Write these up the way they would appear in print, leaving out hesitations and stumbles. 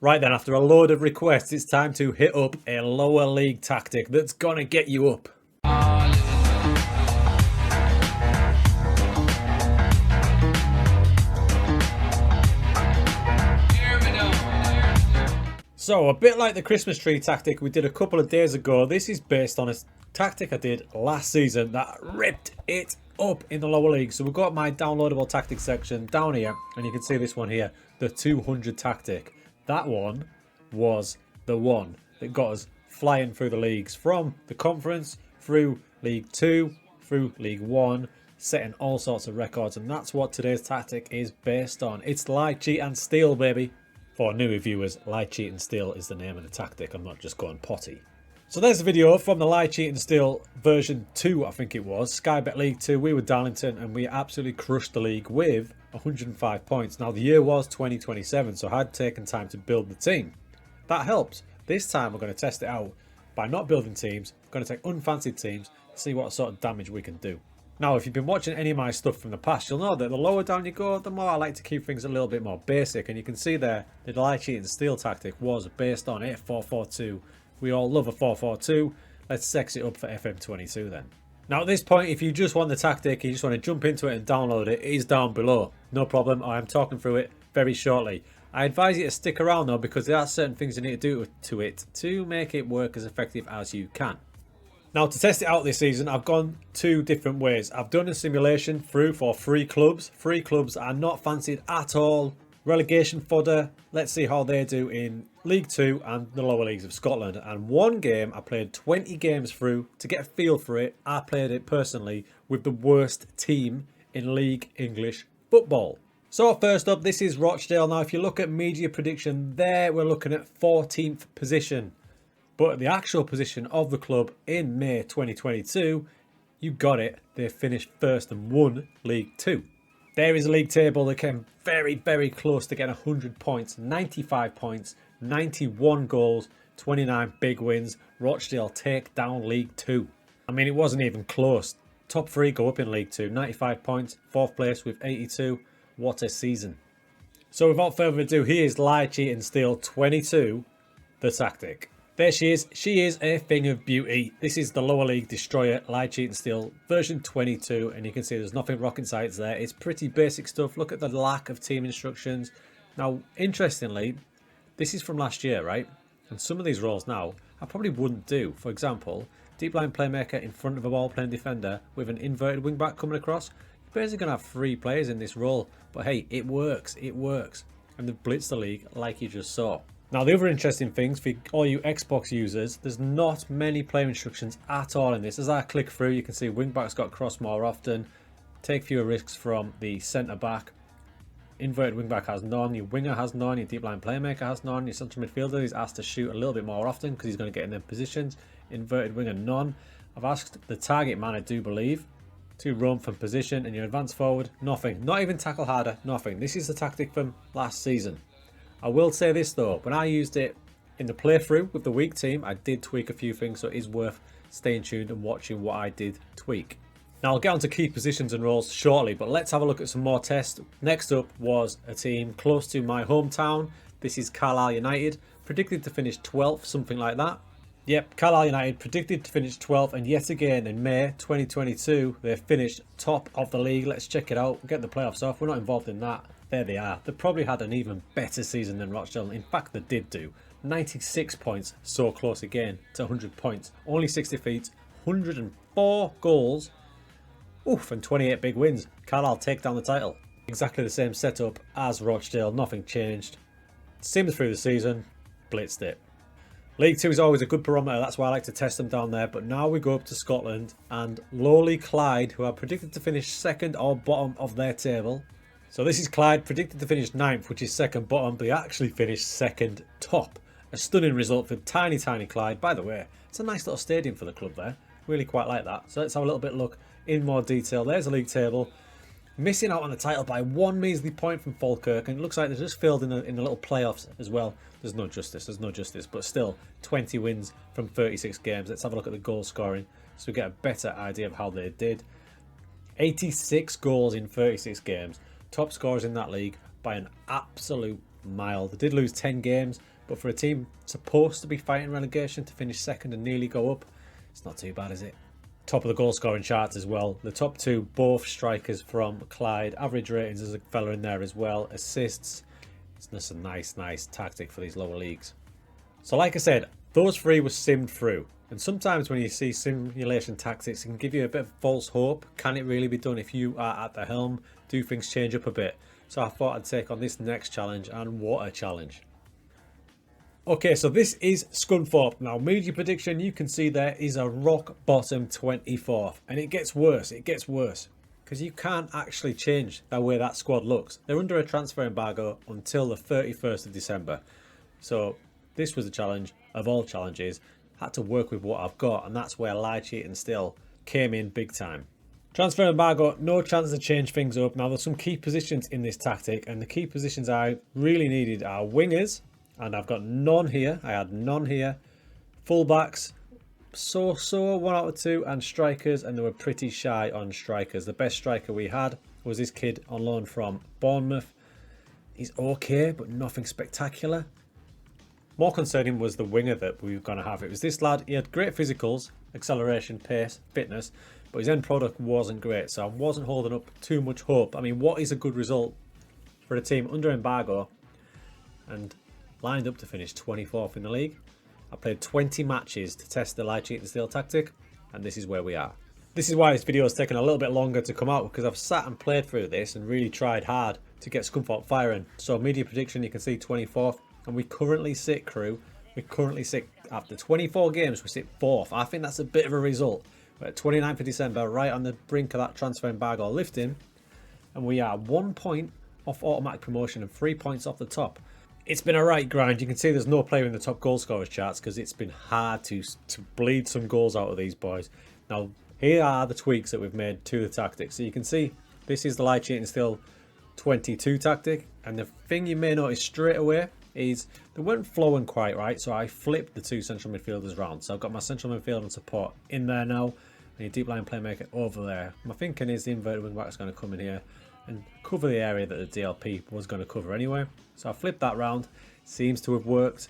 Right then, after a load of requests, it's time to hit up a lower league tactic that's gonna get you up. So, a bit like the Christmas tree tactic we did a couple of days ago, this is based on a tactic I did last season that ripped it up in the lower league. So we've got my downloadable tactics section down here, and you can see this one here, the 200 tactic. That one was the one that got us flying through the leagues, from the conference through League 2 through League 1, setting all sorts of records, and that's what today's tactic is based on. It's lie, cheat and steal, baby. For new viewers, lie, cheat and steal is the name of the tactic. I'm not just going potty. So there's the video from the lie, cheat and steal version 2, I think it was. Sky Bet League 2, we were Darlington and we absolutely crushed the league with 105 points. Now the year was 2027, so I had taken time to build the team. That helped. This time we're going to test it out by not building teams. We're going to take unfancied teams, see what sort of damage we can do. Now, if you've been watching any of my stuff from the past, you'll know that the lower down you go, the more I like to keep things a little bit more basic. And you can see there, the lie, cheat and steal tactic was based on a 4-4-2. We all love a 4-4-2. Let's sex it up for FM22 then. Now, at this point, if you just want the tactic, you just want to jump into it and download it, it is down below. No problem, I am talking through it very shortly. I advise you to stick around though, because there are certain things you need to do to it to make it work as effective as you can. Now, to test it out this season, I've gone two different ways. I've done a simulation through for 3 clubs. 3 clubs are not fancied at all. Relegation fodder. Let's see how they do in League 2 and the lower leagues of Scotland. And one game, I played 20 games through to get a feel for it. I played it personally with the worst team in League English football. So first up, this is Rochdale. Now, if you look at media prediction there, we're looking at 14th position. But the actual position of the club in May 2022, you got it. They finished first and won League 2. There is a league table that came very, very close to getting 100 points, 95 points, 91 goals, 29 big wins. Rochdale take down League 2. I mean, it wasn't even close. Top 3 go up in League 2, 95 points, 4th place with 82. What a season. So without further ado, here's lie, cheat and steal 22, the tactic. There she is. She is a thing of beauty. This is the lower league destroyer, lie, cheat and steal version 22, and you can see there's nothing rocket science there. It's pretty basic stuff. Look at the lack of team instructions. Now, interestingly, this is from last year, right? And some of these roles now I probably wouldn't do. For example, deep line playmaker in front of a ball playing defender with an inverted wing back coming across. You're basically going to have 3 players in this role, but hey, it works. It works. And they've blitzed the league like you just saw. Now, the other interesting things for all you Xbox users, there's not many player instructions at all in this. As I click through, you can see wing-backs got crossed more often, take fewer risks from the centre-back, inverted wing-back has none, your winger has none, your deep-line playmaker has none, your central midfielder is asked to shoot a little bit more often because he's going to get in them positions, inverted winger none. I've asked the target man, I do believe, to roam from position, and your advanced forward, nothing. Not even tackle harder, nothing. This is the tactic from last season. I will say this though, when I used it in the playthrough with the weak team, I did tweak a few things, so it is worth staying tuned and watching what I did tweak. Now, I'll get on to key positions and roles shortly, but let's have a look at some more tests. Next up was a team close to my hometown. This is Carlyle United, predicted to finish 12th, something like that. Yep, Carlyle United predicted to finish 12th, and yet again in May 2022, they finished top of the league. Let's check it out, get the playoffs off. We're not involved in that. There they are. They probably had an even better season than Rochdale. In fact, they did do. 96 points, so close again to 100 points. Only 6 defeats, 104 goals, oof, and 28 big wins. Carlisle take down the title. Exactly the same setup as Rochdale, nothing changed. Simmed through the season, blitzed it. League 2 is always a good barometer, that's why I like to test them down there. But now we go up to Scotland and lowly Clyde, who are predicted to finish second or bottom of their table. So this is Clyde, predicted to finish 9th, which is second bottom, but they actually finished second top. A stunning result for tiny Clyde. By the way, it's a nice little stadium for the club there. Really quite like that. So let's have a little bit look in more detail. There's a league table. Missing out on the title by 1 measly point from Falkirk, and it looks like they're just filled in the little playoffs as well. There's no justice, but still 20 wins from 36 games. Let's have a look at the goal scoring so we get a better idea of how they did. 86 goals in 36 games. Top scorers in that league by an absolute mild. They did lose 10 games, but for a team supposed to be fighting relegation to finish second and nearly go up, it's not too bad, is it? Top of the goal scoring charts as well. The top two, both strikers from Clyde. Average ratings, there's a fella in there as well. Assists. It's just a nice tactic for these lower leagues. So like I said, those three were simmed through. And sometimes when you see simulation tactics, it can give you a bit of false hope. Can it really be done if you are at the helm? Do things change up a bit? So I thought I'd take on this next challenge, and what a challenge. Okay, so this is Scunthorpe. Now, media prediction, you can see there is a rock bottom 24th. And it gets worse, because you can't actually change the way that squad looks. They're under a transfer embargo until the 31st of December. So this was a challenge of all challenges. Had to work with what I've got, and that's where Lie, Cheat and Steal came in big time. Transfer embargo, no chance to change things up. Now, there's some key positions in this tactic, and the key positions I really needed are wingers, and I've got none here. I had none here. Fullbacks, so 1 out of 2, and strikers, and they were pretty shy on strikers. The best striker we had was this kid on loan from Bournemouth. He's okay, but nothing spectacular. More concerning was the winger that we were going to have. It was this lad. He had great physicals, acceleration, pace, fitness, but his end product wasn't great, so I wasn't holding up too much hope. I mean, what is a good result for a team under embargo and lined up to finish 24th in the league? I played 20 matches to test the Lie, Cheat and Steal tactic, and this is where we are. This is why this video has taken a little bit longer to come out, because I've sat and played through this and really tried hard to get Scunthorpe firing. So media prediction, you can see 24th. And we currently sit, crew, after 24 games, we sit 4th. I think that's a bit of a result. We're at 29th of December, right on the brink of that transfer embargo lifting. And we are 1 point off automatic promotion and 3 points off the top. It's been a right grind. You can see there's no player in the top goal scorers charts because it's been hard to bleed some goals out of these boys. Now, here are the tweaks that we've made to the tactics. So you can see this is the Lie, Cheat and Steal 22 tactic. And the thing you may notice straight away is they weren't flowing quite right, so I flipped the two central midfielders round. So I've got my central midfield and support in there now, and your deep line playmaker over there. My thinking is the inverted wing back is going to come in here and cover the area that the DLP was going to cover anyway. So I flipped that round. Seems to have worked.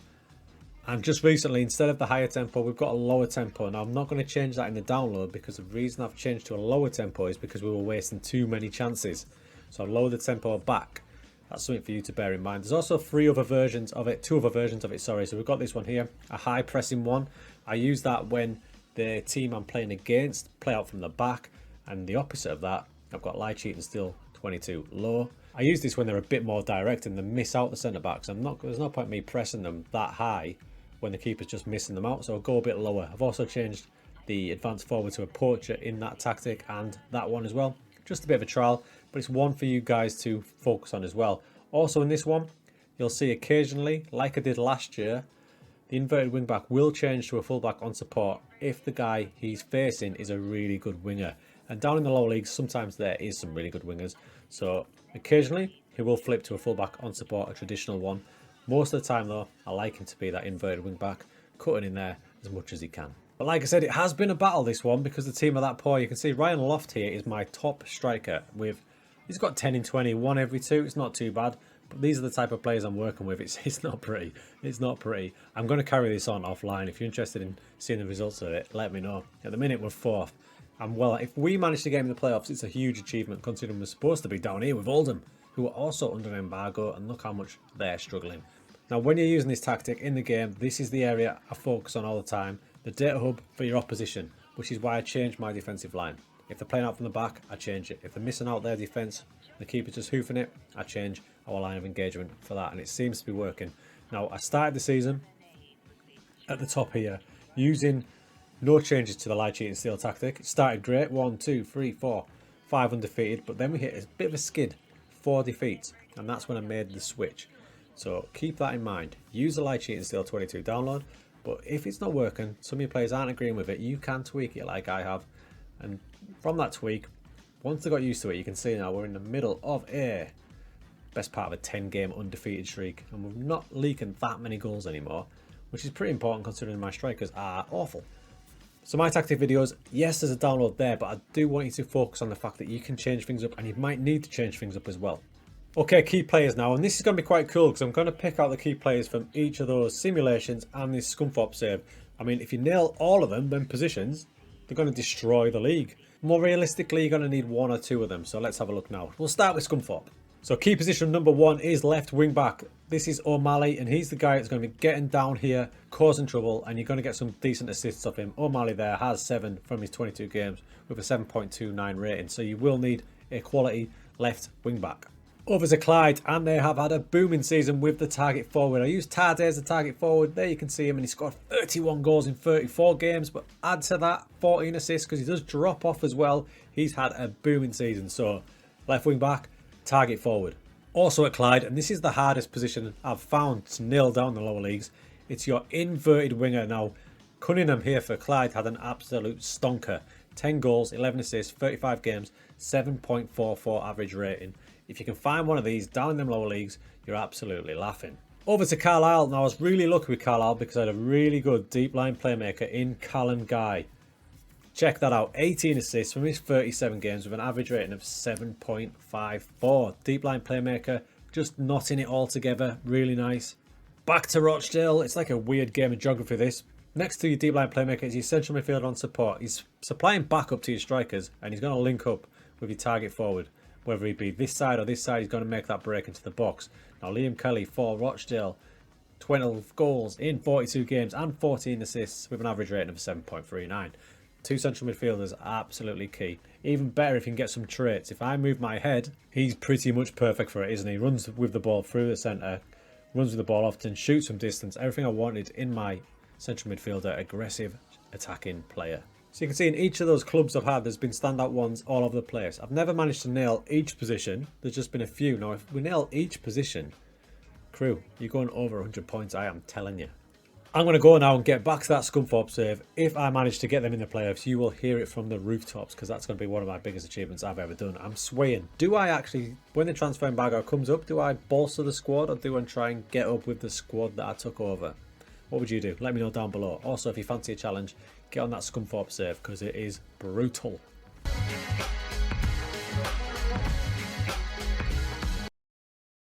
And just recently, instead of the higher tempo, we've got a lower tempo. Now I'm not going to change that in the download, because the reason I've changed to a lower tempo is because we were wasting too many chances. So I've lowered the tempo back. That's something for you to bear in mind. There's also two other versions of it, sorry. So we've got this one here, a high pressing one. I use that when the team I'm playing against play out from the back, and the opposite of that, I've got Lie, Cheat and Steal 22 low. I use this when they're a bit more direct and they miss out the centre backs. There's no point me pressing them that high when the keeper's just missing them out, so I'll go a bit lower. I've also changed the advanced forward to a poacher in that tactic and that one as well. Just a bit of a trial, but it's one for you guys to focus on as well. Also in this one, you'll see occasionally, like I did last year, the inverted wing back will change to a fullback on support if the guy he's facing is a really good winger. And down in the lower leagues, sometimes there is some really good wingers. So occasionally, he will flip to a fullback on support, a traditional one. Most of the time though, I like him to be that inverted wing back, cutting in there as much as he can. But like I said, it has been a battle, this one, because the team are that poor. You can see Ryan Loft here is my top striker. He's got 10 in 20, 1 every 2. It's not too bad. But these are the type of players I'm working with. It's not pretty. It's not pretty. I'm going to carry this on offline. If you're interested in seeing the results of it, let me know. At the minute, we're 4th. And well, if we manage to get in the playoffs, it's a huge achievement, considering we're supposed to be down here with Oldham, who are also under an embargo, and look how much they're struggling. Now, when you're using this tactic in the game, this is the area I focus on all the time. The data hub for your opposition, which is why I changed my defensive line. If they're playing out from the back, I change it. If they're missing out their defence, the keeper's just hoofing it, I change our line of engagement for that, and it seems to be working. Now, I started the season at the top here, using no changes to the Lie, Cheat and Steal tactic. It started great, 1, 2, 3, 4, 5 undefeated, but then we hit a bit of a skid, 4 defeats, and that's when I made the switch. So keep that in mind. Use the Lie, Cheat and Steal 22 download. But if it's not working, some of your players aren't agreeing with it, you can tweak it like I have. And from that tweak, once they got used to it, you can see now we're in the middle of a best part of a 10-game undefeated streak. And we're not leaking that many goals anymore, which is pretty important considering my strikers are awful. So my tactic videos, yes, there's a download there, but I do want you to focus on the fact that you can change things up, and you might need to change things up as well. Okay, key players now, and this is going to be quite cool because I'm going to pick out the key players from each of those simulations and this Scunthorpe save. I mean, if you nail all of them positions, they're going to destroy the league. More realistically, you're going to need one or two of them, so let's have a look now. We'll start with Scunthorpe. So key position number 1 is left wing back. This is O'Malley, and he's the guy that's going to be getting down here, causing trouble, and you're going to get some decent assists off him. O'Malley there has 7 from his 22 games with a 7.29 rating, so you will need a quality left wing back. Over to Clyde, and they have had a booming season with the target forward. I used Tade as the target forward. There you can see him, and he scored 31 goals in 34 games, but add to that 14 assists because he does drop off as well. He's had a booming season, so left wing back, target forward. Also at Clyde, and this is the hardest position I've found to nail down the lower leagues, it's your inverted winger. Now, Cunningham here for Clyde had an absolute stonker. 10 goals, 11 assists, 35 games, 7.44 average rating. If you can find one of these down in them lower leagues, you're absolutely laughing. Over to Carlisle. Now, I was really lucky with Carlisle because I had a really good deep line playmaker in Callum Guy. Check that out. 18 assists from his 37 games with an average rating of 7.54. Deep line playmaker, just knotting it all together. Really nice. Back to Rochdale. It's like a weird game of geography, this. Next to your deep line playmaker is your central midfielder on support. He's supplying backup to your strikers, and he's going to link up with your target forward. Whether he be this side or this side, he's going to make that break into the box. Now, Liam Kelly for Rochdale, 12 goals in 42 games and 14 assists with an average rating of 7.39. 2 central midfielders are absolutely key. Even better if you can get some traits. If I move my head, he's pretty much perfect for it, isn't he? Runs with the ball through the centre, runs with the ball often, shoots from distance. Everything I wanted in my central midfielder, aggressive attacking player. So you can see in each of those clubs I've had, there's been standout ones all over the place. I've never managed to nail each position. There's just been a few. Now, if we nail each position, crew, you're going over 100 points, I am telling you. I'm going to go now and get back to that Scunthorpe save. If I manage to get them in the playoffs, you will hear it from the rooftops because that's going to be one of my biggest achievements I've ever done. I'm swaying. Do I actually, when the transfer embargo comes up, do I bolster the squad or do I try and get up with the squad that I took over? What would you do? Let me know down below. Also, if you fancy a challenge, get on that Scunthorpe save because it is brutal.